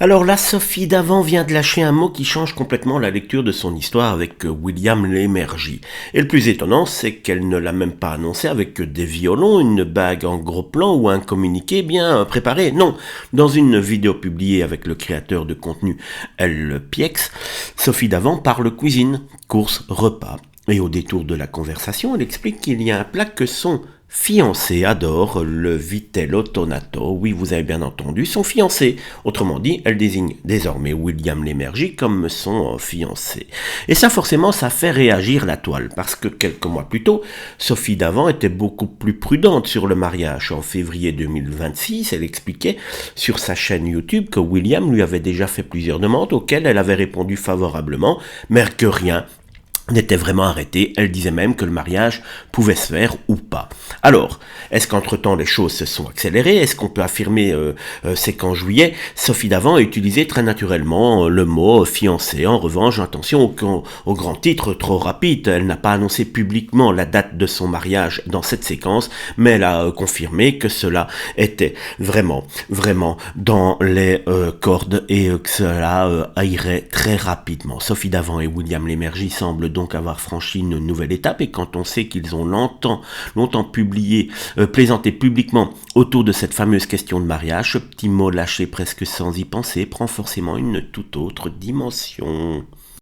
Alors là, Sophie Davant vient de lâcher un mot qui change complètement la lecture de son histoire avec William Lémergie. Et le plus étonnant, c'est qu'elle ne l'a même pas annoncé avec des violons, une bague en gros plan ou un communiqué bien préparé. Non, dans une vidéo publiée avec le créateur de contenu Elle Piex, Sophie Davant parle cuisine, courses, repas. Et au détour de la conversation, elle explique qu'il y a un plat que son fiancé adore, le vitello tonato. Oui, vous avez bien entendu, son fiancé. Autrement dit, elle désigne désormais William Lémergie comme son fiancé. Et ça, forcément, ça fait réagir la toile, parce que quelques mois plus tôt, Sophie Davant était beaucoup plus prudente sur le mariage. En février 2026, elle expliquait sur sa chaîne YouTube que William lui avait déjà fait plusieurs demandes auxquelles elle avait répondu favorablement, mais que rien n'était vraiment arrêté. Elle disait même que le mariage pouvait se faire ou pas. Alors, est-ce qu'entre-temps les choses se sont accélérées? Est-ce qu'on peut affirmer c'est qu'en juillet, Sophie Davant a utilisé très naturellement le mot fiancé. En revanche, attention au grand titre trop rapide. Elle n'a pas annoncé publiquement la date de son mariage dans cette séquence, mais elle a confirmé que cela était vraiment dans les cordes et que cela irait très rapidement. Sophie Davant et William Lémergie semblent donc avoir franchi une nouvelle étape, et quand on sait qu'ils ont longtemps plaisanté publiquement autour de cette fameuse question de mariage, ce petit mot lâché presque sans y penser prend forcément une toute autre dimension.